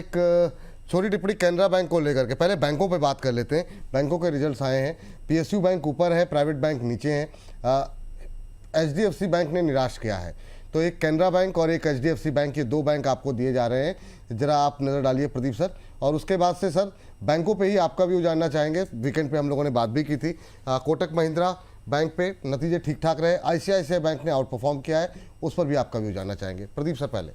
एक छोटी टिप्पणी कैनरा बैंक को लेकर के, पहले बैंकों पे बात कर लेते हैं। बैंकों के रिजल्ट्स आए हैं, पीएसयू बैंक ऊपर है, प्राइवेट बैंक नीचे हैं। एचडीएफसी बैंक ने निराश किया है, तो एक कैनरा बैंक और एक एचडीएफसी बैंक, ये दो बैंक आपको दिए जा रहे हैं। जरा आप नज़र डालिए प्रदीप सर, और उसके बाद से सर बैंकों पे ही आपका व्यू जानना चाहेंगे। वीकेंड पे हम लोगों ने बात भी की थी, कोटक महिंद्रा बैंक पे नतीजे ठीक ठाक रहे, आईसीआईसीआई बैंक ने आउट परफॉर्म किया है, उस पर भी आपका व्यू जानना चाहेंगे। प्रदीप सर पहले।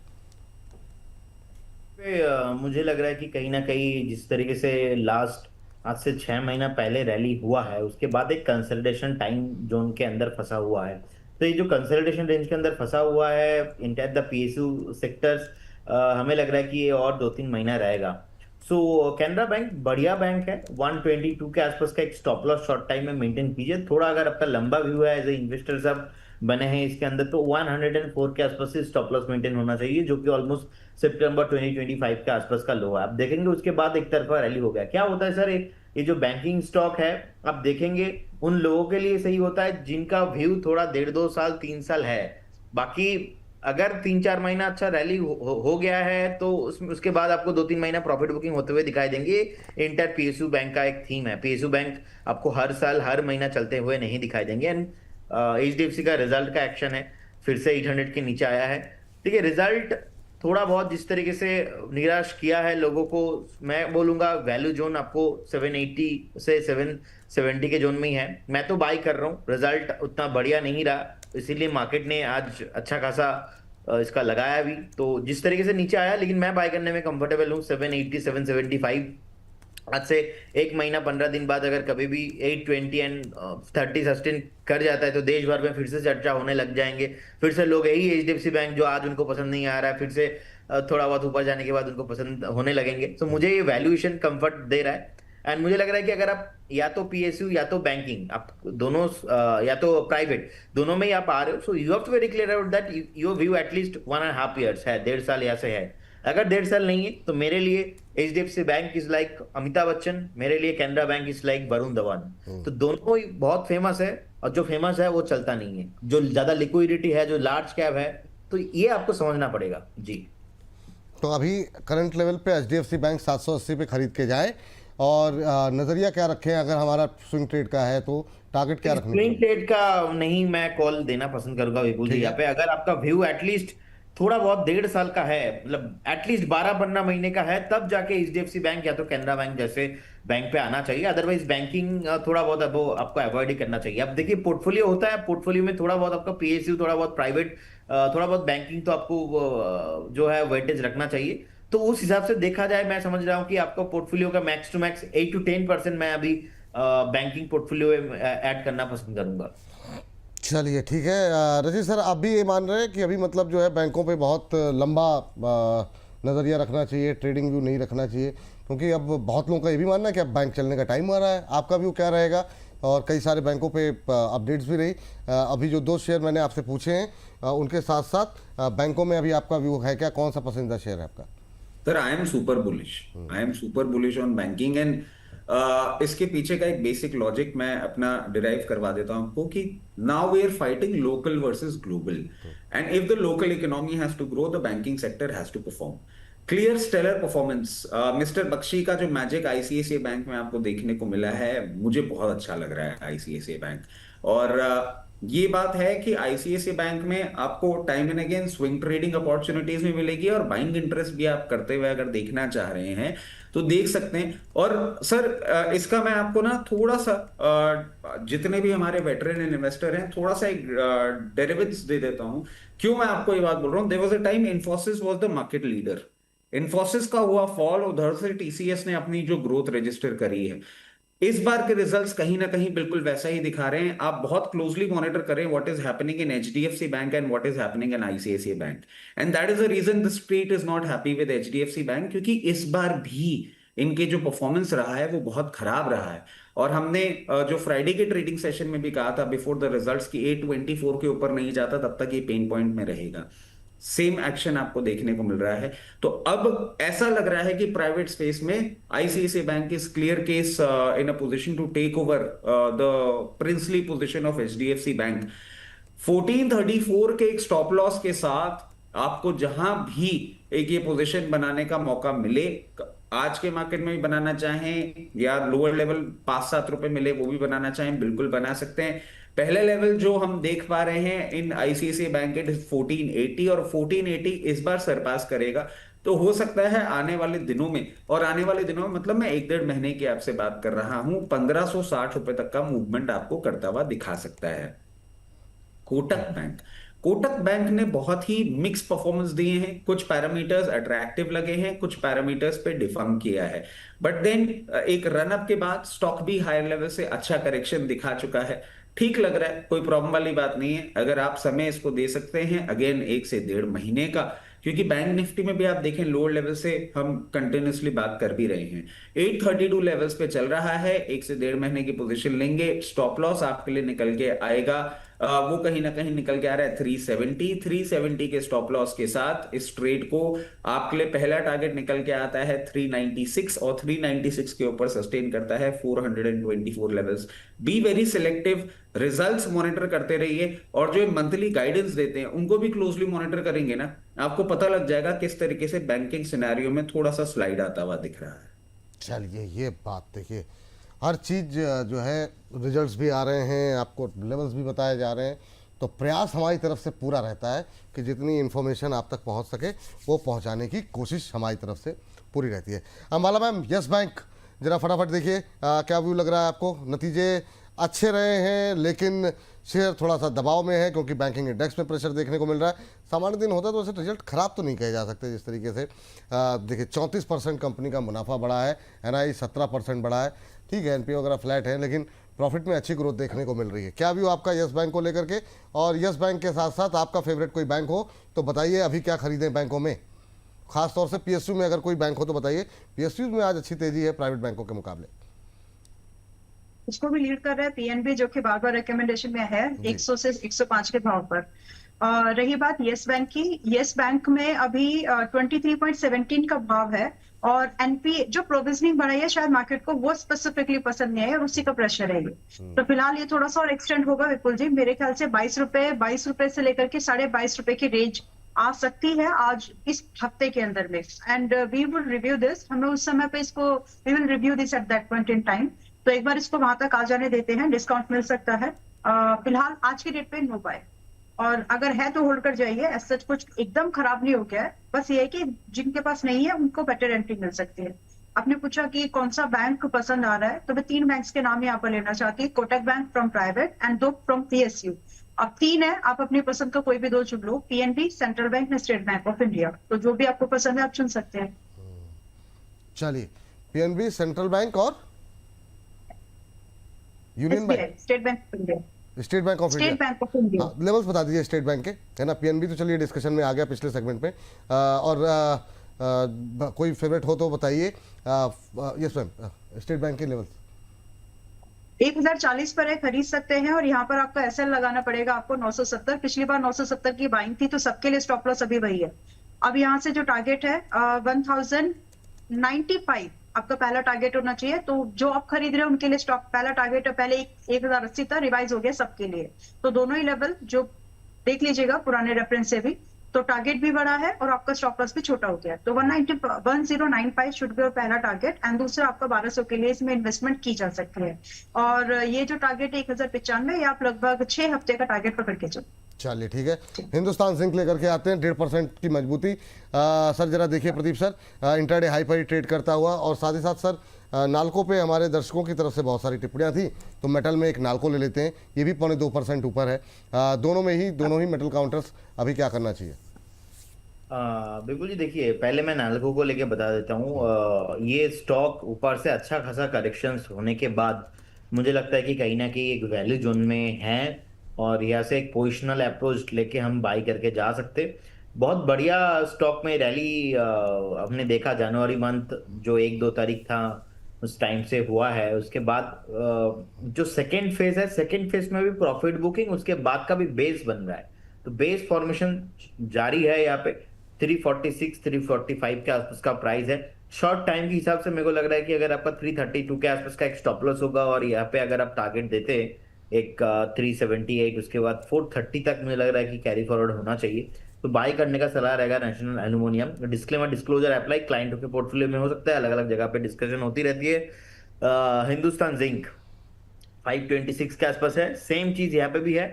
मुझे लग रहा है कि कहीं ना कहीं जिस तरीके से लास्ट आज से 6 महीना पहले रैली हुआ है, उसके बाद एक कंसोलिडेशन टाइम जोन के अंदर फंसा हुआ है। तो ये जो कंसोलिडेशन रेंज के अंदर फंसा हुआ है इंटायर द पीएसयू सेक्टर्स, हमें लग रहा है कि ये और 2-3 महीना रहेगा। सो कैनरा बैंक बढ़िया बैंक है। 122 के आसपास का एक स्टॉप लॉस शॉर्ट टाइम में मेंटेन कीजिए। थोड़ा अगर आपका लंबा व्यू है, एज ए इन्वेस्टर सब बने हैं इसके अंदर, तो 104 के आसपास से स्टॉप लॉस मेंटेन होना चाहिए, जो कि ऑलमोस्ट सितंबर 2025 के आसपास का लो है। आप देखेंगे उसके बाद एक तरफा रैली हो गया। क्या होता है सर, ये जो बैंकिंग स्टॉक है, आप देखेंगे उन लोगों के लिए सही होता है जिनका व्यू थोड़ा 1.5-2 साल 3 साल है। बाकी अगर 3-4 महीना अच्छा रैली हो गया है तो उसके बाद आपको 2-3 महीना प्रॉफिट बुकिंग होते हुए दिखाई देंगे। इंटर पीएसयू बैंक का एक थीम है, पीएसयू बैंक आपको हर साल हर महीना चलते हुए नहीं दिखाई देंगे। एंड एचडीएफसी का रिजल्ट का एक्शन है, फिर से 800 के नीचे आया है। ठीक है, रिजल्ट थोड़ा बहुत जिस तरीके से निराश किया है लोगों को, मैं बोलूंगा वैल्यू जोन आपको 780 से 770 के जोन में ही है। मैं तो बाई कर रहा हूँ, रिजल्ट उतना बढ़िया नहीं रहा, इसीलिए मार्केट ने आज अच्छा खासा इसका लगाया भी। तो जिस तरीके से नीचे आया, लेकिन मैं बाय करने में कंफर्टेबल हूँ 780 775। आज से 1 महीना 15 दिन बाद अगर कभी भी 820 एंड 30 सस्टेन कर जाता है तो देश भर में फिर से चर्चा होने लग जाएंगे। फिर से लोग यही एचडीएफसी बैंक जो आज उनको पसंद नहीं आ रहा है, फिर से थोड़ा बहुत ऊपर जाने के बाद उनको पसंद होने लगेंगे। तो मुझे ये वैल्यूएशन कंफर्ट दे रहा है। एंड मुझे लग रहा है कि अगर आप या तो पीएसयू या तो बैंकिंग, आप दोनों या तो प्राइवेट, दोनों में ही आप आ रहे हो, so you have to very clear about that your view at least 1.5 years है, 1.5 साल या से है। अगर 1.5 साल नहीं है तो मेरे लिए HDFC bank is like Amitabh Bachchan, मेरे लिए Canara bank is like Varun Dhawan. तो दोनों ही बहुत फेमस है, और जो फेमस है वो चलता नहीं है, जो ज्यादा लिक्विडिटी है, जो लार्ज कैप है, तो ये आपको समझना पड़ेगा जी। तो अभी करंट लेवल पे एचडीएफसी बैंक 780 पे खरीद के जाए, और नज़रिया क्या रखें? अगर हमारा स्विंग ट्रेड का है तो टारगेट क्या रखना? स्विंग ट्रेड का नहीं मैं कॉल देना पसंद करूंगा विपुल जी। यहाँ पे अगर आपका व्यू एटलीस्ट थोड़ा बहुत 1.5 साल का है, मतलब एटलीस्ट 12-15 महीने का है, तब जाके एचडीएफसी बैंक या तो कैनरा बैंक जैसे बैंक पे आना चाहिए। अदरवाइज बैंकिंग थोड़ा बहुत अब वो आपको अवॉइड ही करना चाहिए। अब देखिए पोर्टफोलियो होता है, पोर्टफोलियो में थोड़ा बहुत आपका पीएसयू, थोड़ा बहुत प्राइवेट, थोड़ा बहुत बैंकिंग, तो आपको जो है वेटेज रखना चाहिए। तो उस हिसाब से देखा जाए, मैं समझ रहा हूँ कि आपका पोर्टफोलियो का मैक्स टू मैक्स 8-10% मैं अभी बैंकिंग पोर्टफोलियो में ऐड करना पसंद करूंगा। चलिए ठीक है। रजीत सर, आप भी ये मान रहे हैं कि अभी मतलब जो है बैंकों पे बहुत लंबा नज़रिया रखना चाहिए, ट्रेडिंग व्यू नहीं रखना चाहिए, क्योंकि अब बहुत लोगों का ये भी मानना है कि अब बैंक चलने का टाइम आ रहा है। आपका व्यू क्या रहेगा? और कई सारे बैंकों पे अपडेट्स भी रही। अभी जो दो शेयर मैंने आपसे पूछे हैं उनके साथ साथ बैंकों में अभी आपका व्यू है क्या? कौन सा पसंदीदा शेयर है आपका? Sir I am super bullish, I am super bullish on banking. And इसके पीछे का एक बेसिक लॉजिक मैं अपना डिराइव करवा देता हूं आपको कि now we are fighting local versus global, and if the local economy has to grow, the banking sector has to perform. Clear stellar performance mister Bakshi का जो मैजिक आईसीआईसीआई बैंक में आपको देखने को मिला है, मुझे बहुत अच्छा लग रहा है आईसीआईसीआई बैंक। और ये बात है कि आईसीआईसीआई बैंक में आपको time and again swing trading opportunities भी मिलेगी, और बाइंग इंटरेस्ट भी आप करते हुए अगर देखना चाह रहे हैं तो देख सकते हैं। और सर इसका मैं आपको ना थोड़ा सा जितने भी हमारे वेटरन इन्वेस्टर हैं, थोड़ा सा एक डेरिवेटिव्स दे देता हूं। क्यों मैं आपको ये बात बोल रहा हूं? There was a time Infosys was the market leader. Infosys का हुआ फॉल, उधर से टीसीएस ने अपनी जो ग्रोथ रजिस्टर करी है, इस बार के रिजल्ट्स कहीं ना कहीं बिल्कुल वैसा ही दिखा रहे हैं। आप बहुत क्लोजली मॉनिटर करें what is happening in HDFC bank and what is happening in ICICI bank, and that is the reason the street is not happy with HDFC bank, क्योंकि इस बार भी इनके जो परफॉर्मेंस रहा है वो बहुत खराब रहा है। और हमने जो फ्राइडे के ट्रेडिंग सेशन में भी कहा था बिफोर द रिजल्ट्स की 824 के ऊपर नहीं जाता तब तक ये पेन पॉइंट में रहेगा। सेम एक्शन आपको देखने को मिल रहा है। तो अब ऐसा लग रहा है कि प्राइवेट स्पेस में ICICI bank is clear case in a position to take over the princely position of HDFC bank. 1434 के एक स्टॉप लॉस के साथ आपको जहां भी एक ये पोजीशन बनाने का मौका मिले, आज के मार्केट में भी बनाना चाहें या लोअर लेवल 5-7 रुपए मिले वो भी बनाना चाहें, बिल्कुल बना सकते हैं। पहले लेवल जो हम देख पा रहे हैं इन आईसीआईसीआई बैंक के 1480, और 1480 इस बार सरपास करेगा। तो हो सकता है आने वाले दिनों में, और आने वाले दिनों में मतलब मैं 1-1.5 महीने की आपसे बात कर रहा हूं, 1560 रुपए तक का मूवमेंट आपको करता हुआ दिखा सकता है। कोटक बैंक, कोटक बैंक ने बहुत ही मिक्स परफॉर्मेंस दिए हैं, कुछ पैरामीटर्स अट्रैक्टिव लगे हैं, कुछ पैरामीटर्स पे डिफर्म किया है, बट देन एक रनअप के बाद स्टॉक भी हायर लेवल से अच्छा करेक्शन दिखा चुका है। ठीक लग रहा है, कोई प्रॉब्लम वाली बात नहीं है। अगर आप समय इसको दे सकते हैं अगेन 1 से 1.5 महीने का, क्योंकि बैंक निफ्टी में भी आप देखें लोअर लेवल से हम कंटिन्यूसली बात कर भी रहे हैं, 832 लेवल्स पे चल रहा है, 1 से 1.5 महीने की पोजीशन लेंगे, स्टॉप लॉस आपके लिए निकल के आएगा। वो कहीं ना कहीं निकल के आ रहा है 370 के स्टॉप लॉस के साथ इस ट्रेड को आपके लिए पहला टारगेट निकल के आता है 396, और 396 के ऊपर सस्टेन करता है 424 levels. Be very selective, results monitor करते रहिए, और जो मंथली गाइडेंस देते हैं उनको भी क्लोजली मॉनिटर करेंगे ना, आपको पता लग जाएगा किस तरीके से बैंकिंग सिनेरियो में थोड़ा सा स्लाइड आता हुआ दिख रहा है। चलिए, ये बात देखिए, हर चीज़ जो है, रिजल्ट्स भी आ रहे हैं, आपको लेवल्स भी बताए जा रहे हैं, तो प्रयास हमारी तरफ से पूरा रहता है कि जितनी इन्फॉर्मेशन आप तक पहुंच सके वो पहुंचाने की कोशिश हमारी तरफ से पूरी रहती है। अम्बाला मैम, यस बैंक जरा फटाफट देखिए, क्या व्यू लग रहा है आपको? नतीजे अच्छे रहे हैं लेकिन शेयर थोड़ा सा दबाव में है क्योंकि बैंकिंग इंडेक्स में प्रेशर देखने को मिल रहा है। सामान्य दिन होता तो वैसे रिजल्ट खराब तो नहीं कहे जा सकते जिस तरीके से। देखिए 34% कंपनी का मुनाफा बढ़ा है, एनआई 17% बढ़ा है, ठीक है, एनपीओ वगैरह फ्लैट है, लेकिन प्रॉफिट में अच्छी ग्रोथ देखने को मिल रही है। क्या व्यू आपका यस बैंक को लेकर के? और यस बैंक के साथ साथ आपका फेवरेट कोई बैंक हो तो बताइए, अभी क्या खरीदें बैंकों में, खास तौर से पीएसयू में अगर कोई बैंक हो तो बताइए। पीएसयू में आज अच्छी तेजी है प्राइवेट बैंकों के मुकाबले। उसको भी लीड कर रहा है पीएनबी, जो कि बार बार रिकमेंडेशन में है 100 से 105 के भाव पर। रही बात यस बैंक की, यस बैंक में अभी 23.17 का भाव है, और एनपी जो प्रोविजनिंग बढ़ाई है शायद मार्केट को वो स्पेसिफिकली पसंद नहीं है और उसी का प्रेशर है ये। तो फिलहाल ये थोड़ा सा और एक्सटेंड होगा विपुल जी, मेरे ख्याल से 22 रुपए से लेकर के 22.5 रुपए की रेंज आ सकती है आज इस हफ्ते के अंदर में। And we will review this, हमें उस समय पे इसको we will review this at that point in time. तो एक बार इसको वहां तक आ जाने देते हैं, डिस्काउंट मिल सकता है। फिलहाल आज की डेट पे नो बाय, और अगर है तो होल्ड कर जाइए। ऐसा सच कुछ एकदम खराब नहीं हो गया है, बस ये है कि जिनके पास नहीं है उनको बेटर एंट्री मिल सकती है। आपने पूछा कि कौन सा बैंक पसंद आ रहा है, तो मैं 3 बैंक्स के नाम यहाँ पर लेना चाहती हूँ, Kotak bank from private and 2 from PSU. अब 3 है, आप अपनी पसंद का कोई भी 2 चुन लो, पीएनबी, सेंट्रल बैंक या स्टेट बैंक ऑफ इंडिया। तो जो भी आपको पसंद है आप चुन सकते हैं। चलिए, पीएनबी, सेंट्रल बैंक और union bank, state bank of India. State bank of India. State bank of India. Levels बता दीजिए स्टेट बैंक के, है ना। पीएनबी तो चलिए डिस्कशन में आ गया पिछले सेगमेंट में। और कोई फेवरेट हो तो बताइए। यस मैम, स्टेट बैंक के लेवल्स 1040 पर है, खरीद सकते हैं, और यहाँ पर आपको एसएल लगाना पड़ेगा आपको 970। पिछली बार 970 की बाइंग थी, तो सबके लिए स्टॉप लॉस अभी वही है। अब यहाँ से जो टारगेट है 1095 आपका पहला टारगेट होना चाहिए। तो जो आप खरीद रहे हैं उनके लिए स्टॉक पहला टारगेट है, पहले 1080 था, रिवाइज हो गया सबके लिए। तो दोनों ही लेवल जो देख लीजिएगा पुराने रेफरेंस से भी, तो टारगेट भी बड़ा है और आपका स्टॉप लॉस भी छोटा हो गया। तो 1095 शुड बी और पहला टारगेट, एंड दूसरा आपका 1200 के लिए इसमें इन्वेस्टमेंट की जा सकती है। और ये जो टारगेट है 1095, ये आप लगभग 6 हफ्ते का टारगेट पकड़ के चलो। चलिए ठीक है, हिंदुस्तान जिंक लेकर के आते हैं 1.5% की मजबूती। सर जरा देखिए प्रदीप सर, इंट्राडे हाई पर ही ट्रेड करता हुआ, और साथ ही साथ सर नाल्को पे हमारे दर्शकों की तरफ से बहुत सारी टिप्पणियां थी, तो मेटल में एक नाल्को ले लेते हैं, ये भी 0.25% ऊपर है। दोनों ही मेटल काउंटर्स, अभी क्या करना चाहिए? बिल्कुल जी, देखिए पहले मैं नाल्को को लेके बता देता हूँ। ये स्टॉक ऊपर से अच्छा खासा करेक्शंस होने के बाद मुझे लगता है कि कहीं ना कहीं एक वैल्यू जोन में है, और यहाँ से एक पोजिशनल अप्रोच लेके हम बाई करके जा सकते। बहुत बढ़िया स्टॉक में रैली हमने देखा जनवरी मंथ, जो 1-2 तारीख था उस टाइम से हुआ है। उसके बाद जो सेकेंड फेज है, सेकेंड फेज में भी प्रॉफिट बुकिंग, उसके बाद का भी बेस बन रहा है, तो बेस फॉर्मेशन जारी है। यहाँ पे 346 345 के आसपास का प्राइस है। शॉर्ट टाइम के हिसाब से मेरे को लग रहा है कि अगर आपका 332 के आसपास का एक स्टॉप लॉस होगा, और यहाँ पे अगर आप टारगेट देते एक 378, उसके बाद 430 तक मुझे लग रहा है कि कैरी फॉरवर्ड होना चाहिए। तो बाय करने का सलाह रहेगा National Aluminium. Disclaimer disclosure apply, क्लाइंटों के पोर्टफोलियो में हो सकता है, अलग अलग जगह पे डिस्कशन होती रहती है। हिंदुस्तान जिंक 526 के आसपास है, सेम चीज यहाँ पे भी है।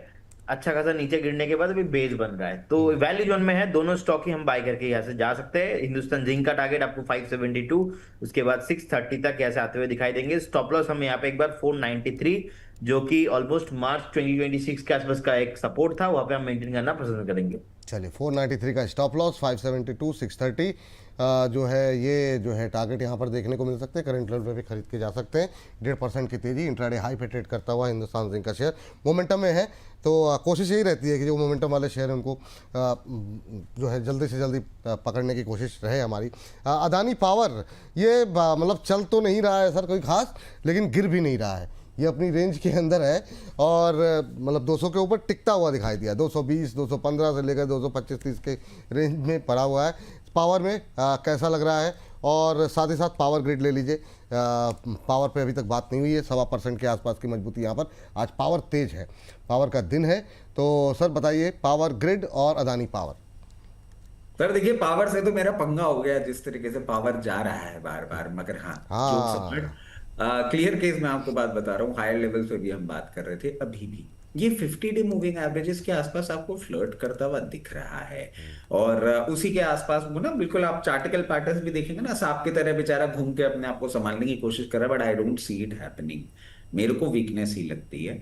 अच्छा खासा नीचे गिरने के बाद अभी बेस बन रहा है, तो वैल्यू जोन में है, दोनों स्टॉक ही हम बाय करके यहाँ से जा सकते हैं। हिंदुस्तान जिंक का टारगेट आपको 572, उसके बाद 630 तक ऐसे आते हुए दिखाई देंगे। स्टॉप लॉस हम यहाँ पे एक बार 493, जो कि ऑलमोस्ट मार्च 2026 के आसपास का एक सपोर्ट था, वहां पे हम मेंटेन करना पसंद करेंगे। चलिए 493 का स्टॉप लॉस, 572 630 जो है, ये जो है टारगेट यहाँ पर देखने को मिल सकते हैं। करंट लेवल पे भी खरीद के जा सकते हैं। 1.5% की तेजी, इंट्राडे हाई पे ट्रेड करता हुआ हिंदुस्तान जिंक का शेयर मोमेंटम में है। तो कोशिश यही रहती है कि जो मोमेंटम वाले शेयर हैं उनको जो है जल्दी से जल्दी पकड़ने की कोशिश रहे हमारी। अदानी पावर ये मतलब चल तो नहीं रहा है सर कोई खास, लेकिन गिर भी नहीं रहा है, ये अपनी रेंज के अंदर है और मतलब 200 के ऊपर टिकता हुआ दिखाई दिया। 220 215 से लेकर 225-30 के रेंज में पड़ा हुआ है। पावर में कैसा लग रहा है, और साथ ही साथ पावर ग्रिड ले लीजिए। पावर पे अभी तक बात नहीं हुई है, 1.25% के आसपास की मजबूती यहाँ पर। आज पावर तेज है, पावर का दिन है। तो सर बताइए पावर ग्रिड और अदानी पावर। सर देखिए, पावर से तो मेरा पंगा हो गया जिस तरीके से पावर जा रहा है बार बार, मगर हाँ क्लियर केस मैं आपको बात बता रहा हूँ। हायर लेवल पे भी हम बात कर रहे थे, अभी भी ये 50 डे मूविंग एवरेजेस के आसपास आपको फ्लर्ट करता हुआ दिख रहा है, और उसी के आसपास वो ना बिल्कुल आप चार्टिकल पैटर्न्स भी देखेंगे ना, सांप की तरह बेचारा घूम के अपने आप को संभालने की कोशिश कर रहा है, but I don't see it happening. मेरे को वीकनेस ही लगती है।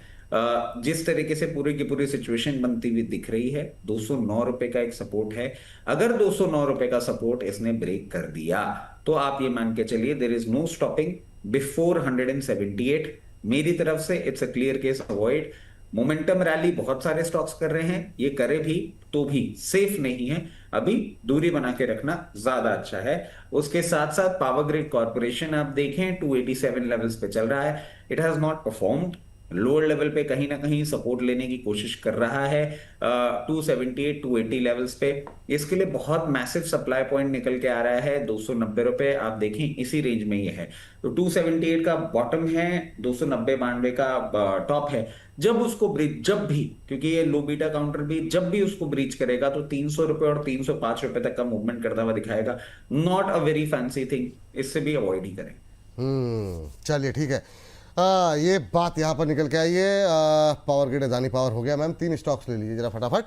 जिस तरीके से पूरी की पूरी सिचुएशन बनती हुई दिख रही है, 209 रुपए का एक सपोर्ट है। अगर 209 रुपए का सपोर्ट इसने ब्रेक कर दिया तो आप ये मान के चलिए there is no stopping before 178। मेरी तरफ से it's a clear case avoid. Momentum rally बहुत सारे स्टॉक्स कर रहे हैं, ये करे भी तो भी सेफ नहीं है, अभी दूरी बना के रखना ज्यादा अच्छा है। उसके साथ साथ पावर ग्रिड कॉर्पोरेशन आप देखें 287 लेवल्स पे चल रहा है। It has not performed, lower level पे कहीं ना कहीं सपोर्ट लेने की कोशिश कर रहा है 278 280 लेवल्स पे। इसके लिए बहुत मैसिव सप्लाई पॉइंट निकल के आ रहा है 290 रुपए, आप देखें इसी रेंज में ये है। तो 278 का बॉटम है, 290-92 का टॉप है। जब उसको ब्रीच, जब भी, क्योंकि ये लो बीटा काउंटर भी जब भी उसको ब्रीच करेगा तो 300 रुपए और 305 रुपए तक का मूवमेंट करता हुआ दिखाएगा। Not a very fancy thing, इससे भी अवॉइड ही करें। चलिए ठीक है। ये बात यहाँ पर निकल के आई है। पावर ग्रिड अदानी पावर हो गया। मैम 3 स्टॉक्स ले लीजिए जरा फटाफट।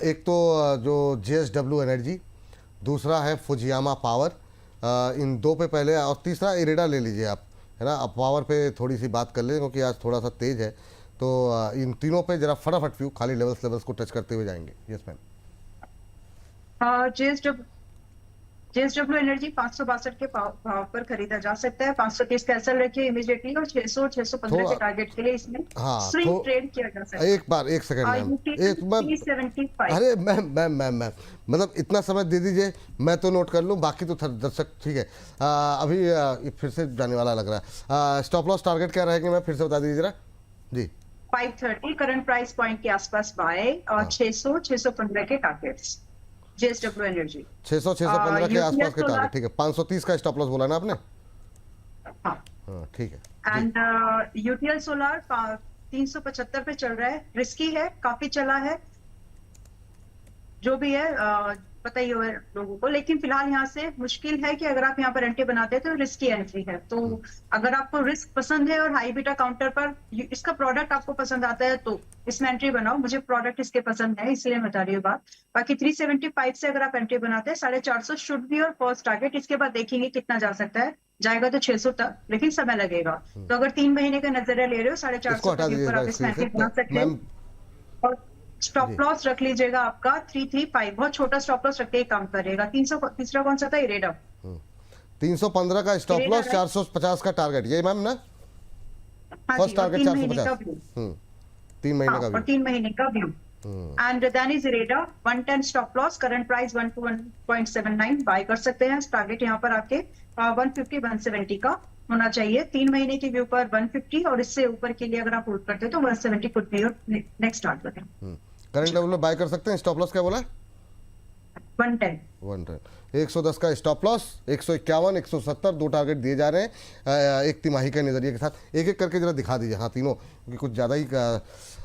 एक तो जो JSW एनर्जी, दूसरा है फुजियामा पावर, इन 2 पे पहले, और तीसरा इरेडा ले लीजिए आप, है ना। अब पावर पे थोड़ी सी बात कर लें क्योंकि आज थोड़ा सा तेज है, तो इन तीनों पे जरा फटाफट व्यू खाली लेवल्स को टच करते हुए जाएंगे। Yes ma'am. JSW एनर्जी 562 के भाव पर खरीदा जा सकता है। 530 का एसएल रखिए इमीडिएटली, और 600-615 के टारगेट के लिए इसमें स्विंग ट्रेड किया जा सकता है। एक सेकंड मैम, एक मैम, 375। अरे मैम मतलब इतना समय दे दीजिए, मैं तो नोट कर लूँ, बाकी तो दर्शक ठीक है। अभी फिर से जाने वाला लग रहा है। स्टॉप लॉस टारगेट क्या रहेंगे मैम, फिर से बता दीजिए जरा जी। 530 करंट प्राइस पॉइंट के आसपास बाय, और 600-615 के टारगेट्स JSW एनर्जी। 600-615 के आसपास के टारगेट, ठीक है। 530 का स्टॉप लॉस बोला ना आपने? हाँ ठीक है। एंड यूटीएल सोलर 375 पे चल रहा है, रिस्की है, काफी चला है, जो भी है पता ही हो लोगों को, लेकिन फिलहाल यहाँ से मुश्किल है कि अगर आप यहाँ पर एंट्री बनाते हैं तो रिस्की एंट्री है। तो अगर आपको रिस्क पसंद है और हाई बीटा काउंटर पर इसका प्रोडक्ट आपको पसंद आता है तो इसमें एंट्री बनाओ। मुझे प्रोडक्ट इसके पसंद है इसलिए मैं बता रही हूँ बात। बाकी 375 से अगर आप एंट्री बनाते हैं 450 शुड भी और फर्स्ट टारगेट। इसके बाद देखेंगे कितना जा सकता है, जाएगा तो 600 तक, लेकिन समय लगेगा। तो अगर 3 महीने का नजरिया ले रहे हो 450 के ऊपर आप इसमें एंट्री बना सकते हैं। और स्टॉप लॉस रख लीजिएगा आपका 335, बहुत छोटा स्टॉप लॉस रख के काम करेगा। 300, तीसरा कौन सा था, इरेडा 315 का स्टॉप लॉस, 450 का टारगेट, ये मैम ना फर्स्ट टारगेट 450। 3 महीने का और 3 महीने का view. And then is IREDA 110 stop loss, current price 121.79 buy कर सकते हैं। टारगेट यहाँ पर आपके 150-170 का होना चाहिए। 3 महीने के व्यू पर 150, और इससे ऊपर के लिए अगर आप होल्ड करते हैं तो 170 could be your next target है। करंट लेवल में बाय कर सकते हैं। स्टॉप लॉस क्या बोला? 110। 110 का स्टॉप लॉस, 151, 170 2 टारगेट दिए जा रहे हैं एक तिमाही के नजरिए के साथ। एक एक करके जरा दिखा दीजिए। हाँ तीनों, क्योंकि कुछ ज़्यादा ही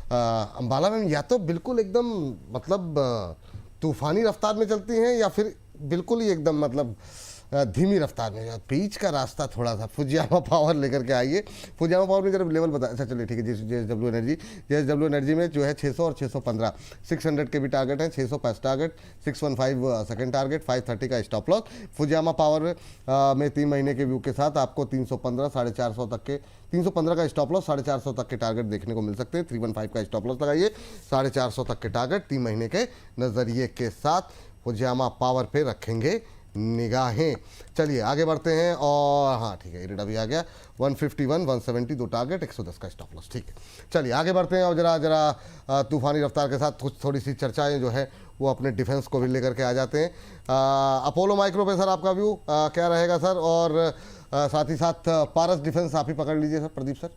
अंबाला में या तो बिल्कुल एकदम मतलब तूफानी रफ्तार में चलती हैं या फिर बिल्कुल ही एकदम मतलब धीमी रफ्तार में? बीच का रास्ता थोड़ा सा फुजियामा पावर लेकर के आइए। फुजियामा पावर में जरा लेवल बता। अच्छा चलिए ठीक है। जेएसडब्ल्यू एनर्जी, जेएसडब्ल्यू एनर्जी में जो है 600 और 615 600 के भी टारगेट हैं। 600 फर्स्ट टारगेट, 615 सेकंड टारगेट, 530 का स्टॉप लॉस। फुजियामा पावर में 3 महीने के व्यू के साथ आपको 315 450 तक के 315 का स्टॉप लॉस, 450 तक के टारगेट देखने को मिल सकते हैं। 315 का स्टॉप लॉस लगाइए, 450 तक के टारगेट 3 महीने के नज़रिए के साथ फुजियामा पावर पे रखेंगे निगाहें। चलिए आगे बढ़ते हैं। और हाँ ठीक है, इरिडा भी आ गया। 151 170 दो टारगेट, 110 का स्टॉप लॉस। ठीक है चलिए आगे बढ़ते हैं और जरा तूफानी रफ्तार के साथ कुछ थोड़ी सी चर्चाएं जो है वो अपने डिफेंस को भी लेकर के आ जाते हैं। अपोलो माइक्रो पे सर आपका व्यू क्या रहेगा सर? और साथ ही साथ पारस डिफेंस आप ही पकड़ लीजिए सर, प्रदीप सर।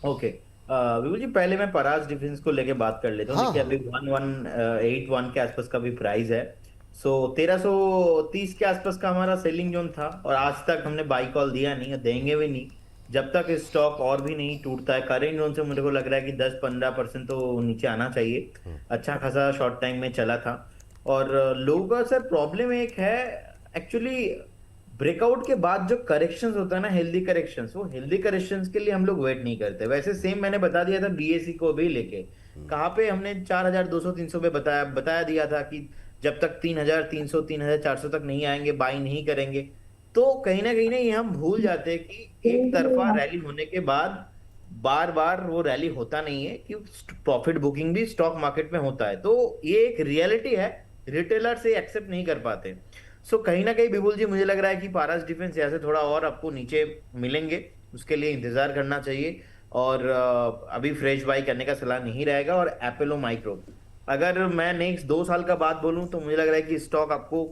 ओके विपुल जी, पहले मैं पराज डिफेंस को लेके बात कर लेता हूँ। हाँ, देखिए अभी 1181 के आसपास का भी प्राइस है। सो 1330 के आसपास का हमारा सेलिंग जोन था और आज तक हमने बाई कॉल दिया नहीं और देंगे भी नहीं जब तक स्टॉक और भी नहीं टूटता है। करेंट जोन से मुझे को लग रहा है कि 10-15% तो नीचे आना चाहिए। अच्छा खासा शॉर्ट टाइम में चला था। और लोगों का सर प्रॉब्लम एक है एक्चुअली, ब्रेकआउट के बाद जो करेक्शंस होता है ना, हेल्दी करेक्शंस, वो हेल्दी करेक्शंस के लिए हम लोग वेट नहीं करते। वैसे सेम मैंने बता दिया था बीएसई को भी लेके, कहाँ पे हमने 4200-300 पे बताया दिया था कि जब तक 3300 3400 तक नहीं आएंगे बाई नहीं करेंगे। तो कहीं ना ये हम भूल जाते हैं कि एक तरफा रैली होने के बाद बार बार वो रैली होता नहीं है, क्योंकि प्रॉफिट बुकिंग भी स्टॉक मार्केट में होता है। तो ये एक रियलिटी है, रिटेलर से एक्सेप्ट नहीं कर पाते। सो कहीं ना कहीं बिपुल जी मुझे लग रहा है कि पारस डिफेंस यहाँ से थोड़ा और आपको नीचे मिलेंगे, उसके लिए इंतजार करना चाहिए। और अभी फ्रेश बाई करने का सलाह नहीं रहेगा। और एपोलो माइक्रो, अगर मैं नेक्स्ट 2 साल का बात बोलूं तो मुझे लग रहा है कि स्टॉक आपको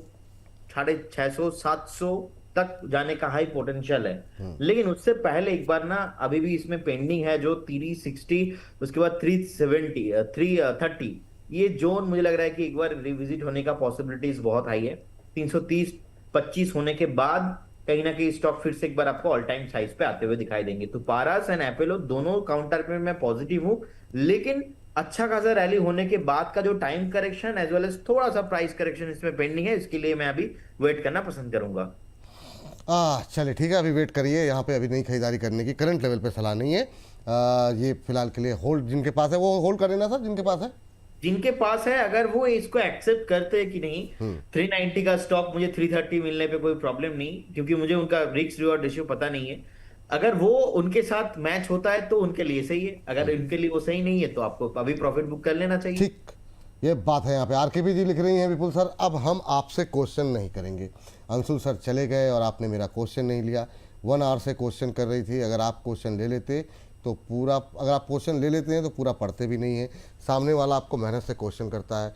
650-700 तक जाने का हाई पोटेंशियल है। लेकिन उससे पहले एक बार ना, अभी भी इसमें पेंडिंग है जो 360, उसके बाद 370 330, ये जोन मुझे लग रहा है कि एक बार रिविजिट होने का पॉसिबिलिटीज बहुत हाई है। 330-25 होने के बाद कहीं ना कहीं स्टॉक फिर से एक बार आपको ऑल टाइम साइज पे आते हुए दिखाई देंगे। तो पारास एंड एपोलो दोनों काउंटर पे मैं पॉजिटिव हूं, लेकिन अच्छा खासा रैली होने के बाद का जो time correction as well as थोड़ा सा प्राइस करेक्शन इसमें पेंडिंग है, इसके लिए मैं अभी वेट करना पसंद करूंगा। चलिए ठीक है, अभी वेट करिए। यहाँ पे अभी नई खरीदारी करने की करंट लेवल पे सलाह नहीं है। ये फिलहाल के लिए होल्ड, जिनके पास है वो होल्ड करें ना सर, जिनके पास है। जिनके पास है अगर वो इसको एक्सेप्ट करते हैं कि नहीं, 390 का स्टॉक मुझे 330 मिलने पे कोई प्रॉब्लम नहीं, क्योंकि मुझे उनका रिस्क रिवॉर्ड रेशियो पता नहीं है। अगर वो उनके साथ मैच होता है तो उनके लिए सही है, अगर उनके लिए वो सही नहीं है तो आपको अभी प्रॉफिट बुक कर लेना चाहिए। ठीक, ये बात है। यहाँ पे आरकेबी जी लिख रही हैं, विपुल सर अब हम आपसे क्वेश्चन नहीं करेंगे। अंशुल सर चले गए और आपने मेरा क्वेश्चन नहीं लिया। 1 आवर से क्वेश्चन कर रही थी, अगर आप क्वेश्चन ले लेते तो पूरा, अगर आप क्वेश्चन ले लेते हैं तो पूरा पढ़ते भी नहीं है। सामने वाला आपको मेहनत से क्वेश्चन करता है।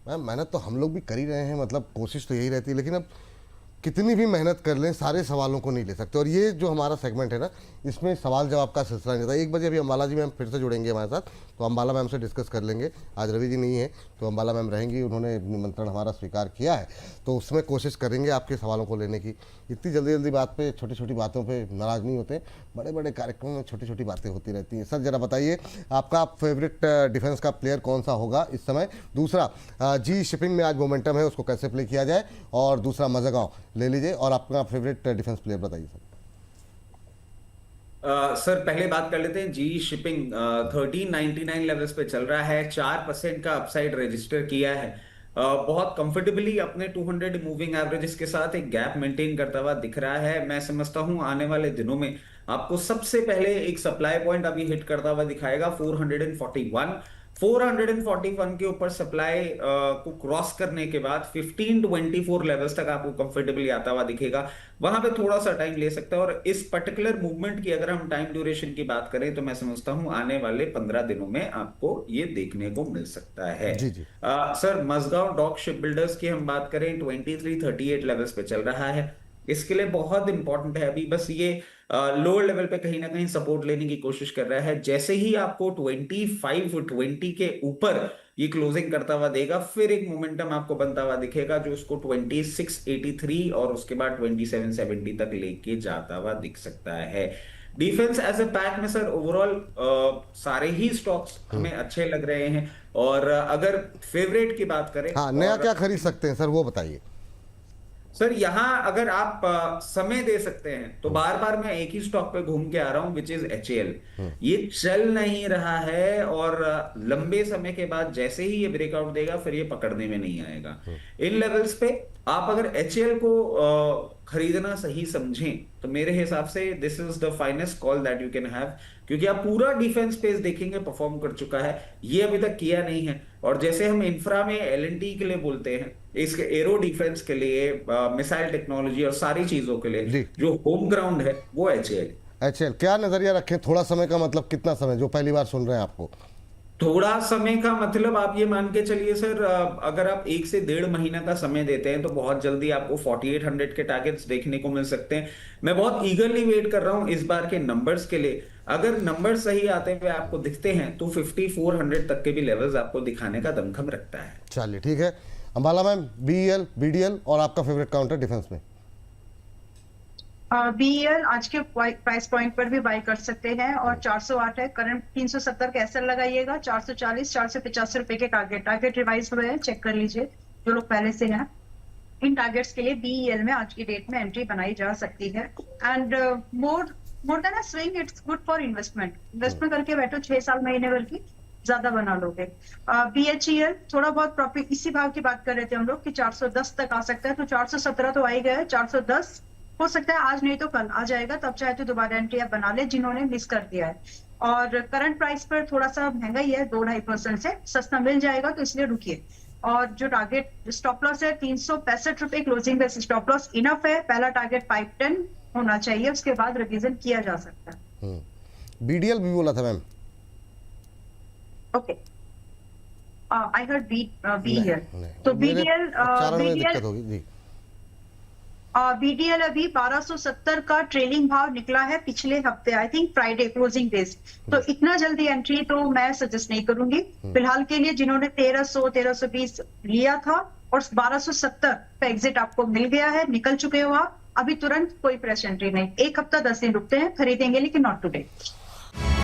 मैम मेहनत तो हम लोग भी कर ही रहे हैं, मतलब कोशिश तो यही रहती है, लेकिन अब कितनी भी मेहनत कर लें सारे सवालों को नहीं ले सकते। और ये जो हमारा सेगमेंट है ना, इसमें सवाल जवाब का सिलसिला नहीं रहता। 1 बजे अभी अम्बाला जी मैम फिर से जुड़ेंगे हमारे साथ, तो अम्बाला मैम से डिस्कस कर लेंगे। आज रवि जी नहीं है तो अम्बाला मैम रहेंगी, उन्होंने निमंत्रण हमारा स्वीकार किया है, तो उसमें कोशिश करेंगे आपके सवालों को लेने की। इतनी जल्दी बात पे, छोटी छोटी बातों पे नाराज़ नहीं होते, बड़े बड़े कार्यक्रमों में छोटी छोटी बातें होती रहती हैं। सर जरा बताइए आपका फेवरेट डिफेंस का प्लेयर कौन सा होगा इस समय? दूसरा जी शिपिंग में आज मोमेंटम है, उसको कैसे प्ले किया जाए? और दूसरा मज़गांव ले लीजिए। और आपका फेवरेट डिफेंस प्लेयर बताइए सर। सर पहले बात कर लेते हैं जी शिपिंग। 1399 लेवल्स पे चल रहा है, 4% का अपसाइड रजिस्टर किया है। बहुत कंफर्टेबली अपने 200 मूविंग एवरेजेस के साथ एक गैप मेंटेन करता हुआ दिख रहा है। मैं समझता हूं आने वाले दिनों में आपको सबसे पहले एक सप्लाई पॉइंट अभी हिट करता हुआ दिखाएगा 441 के ऊपर सप्लाई को क्रॉस करने के बाद 1524 लेवल्स तक आपको कंफर्टेबली आता हुआ दिखेगा। वहां पे थोड़ा सा टाइम ले सकता है। और इस पर्टिकुलर मूवमेंट की अगर हम टाइम ड्यूरेशन की बात करें तो मैं समझता हूं आने वाले 15 दिनों में आपको ये देखने को मिल सकता है। जी जी। Sir Mazagon Dock Shipbuilders की हम बात करें 2338 लेवल्स पे चल रहा है। इसके लिए बहुत इंपॉर्टेंट है अभी बस ये लोअर लेवल पे कहीं ना कहीं सपोर्ट लेने की कोशिश कर रहा है। जैसे ही आपको 2520 के ऊपर ये क्लोजिंग करता हुआ देगा, फिर एक मोमेंटम आपको बनता हुआ दिखेगा जो उसको 2683 और उसके बाद 2770 तक लेके जाता हुआ दिख सकता है। डिफेंस एज ए पैक में सर ओवरऑल सारे ही स्टॉक्स हमें अच्छे लग रहे हैं। और अगर फेवरेट की बात करें, हाँ, नया और क्या खरीद सकते हैं सर, वो बताइए। सर यहाँ अगर आप समय दे सकते हैं तो बार बार मैं एक ही स्टॉक पे घूम के आ रहा हूं, विच इज HAL। ये चल नहीं रहा है और लंबे समय के बाद जैसे ही ये ब्रेकआउट देगा फिर ये पकड़ने में नहीं आएगा। इन लेवल्स पे आप अगर HAL को खरीदना सही समझें तो मेरे हिसाब से this is the finest call that you can have, क्योंकि आप पूरा डिफेंस स्पेस देखेंगे परफॉर्म कर चुका है, ये अभी तक किया नहीं है। और जैसे हम इंफ्रा में L&T के लिए बोलते हैं, इसके एरो डिफेंस के लिए, मिसाइल टेक्नोलॉजी और सारी चीजों के लिए जी। जो होम ग्राउंड है वो HAL। HAL क्या नजरिया रखें, थोड़ा समय का मतलब कितना समय, जो पहली बार सुन रहे हैं आपको? थोड़ा समय का मतलब आप ये मान के चलिए सर, अगर आप 1 से 1.5 महीना का समय देते हैं तो बहुत जल्दी आपको 4800 के टारगेट्स देखने को मिल सकते हैं। मैं बहुत ईगरली वेट कर रहा हूं इस बार के नंबर्स के लिए। अगर नंबर सही आते हुए आपको दिखते हैं तो 5400 तक के भी लेवल्स आपको दिखाने का दमखम रखता है। चलिए ठीक है। अंबाला मैम, BEL, BDL और आपका फेवरेट काउंटर डिफेंस में? BEL आज के प्राइस पॉइंट पर भी बाय कर सकते हैं और 408 है करंट, 370 का एसएल लगाइएगा, 440 485 रुपए के टारगेट रिवाइज हुए हैं, चेक कर लीजिए जो लोग पहले से हैं। इन टारगेट्स के लिए BEL में आज की डेट में एंट्री बनाई जा सकती है। And more than a swing, it's good for investment करके बैठो 6 साल महीने भर की, ज्यादा बना लोगे। BHEL थोड़ा बहुत प्रॉफिट, इसी भाव की बात कर रहे थे हम लोग कि 410 तक आ सकता है, तो 417 तो आ ही गया है, 410 हो सकता है आज नहीं तो कल आ जाएगा, तब चाहे तो दोबारा एंट्री आप बना ले जिन्होंने मिस कर दिया है। और करंट प्राइस पर थोड़ा सा महंगा ही है, 2-2.5% से सस्ता मिल जाएगा, तो इसलिए रुकिए। और जो टारगेट स्टॉप लॉस है 365 रुपए क्लोजिंग पे स्टॉप लॉस इनफ है। पहला टारगेट 510 होना चाहिए, उसके बाद रिवीजन किया जा सकता है। BDL भी बोला था ma'am? Okay, I heard BEL। नहीं, तो मेरे BDL उच्चारण में दिक्कत होगी जी। BDL अभी 1270 का ट्रेलिंग भाव निकला है पिछले हफ्ते, I think Friday closing days, तो इतना जल्दी एंट्री तो मैं सजेस्ट नहीं करूंगी फिलहाल के लिए। जिन्होंने 1300-1320 लिया था और 1270 का एग्जिट आपको मिल गया है, निकल चुके हो आप, अभी तुरंत कोई फ्रेश एंट्री नहीं, एक हफ्ता 10 दिन रुकते हैं, खरीदेंगे लेकिन नॉट टुडे।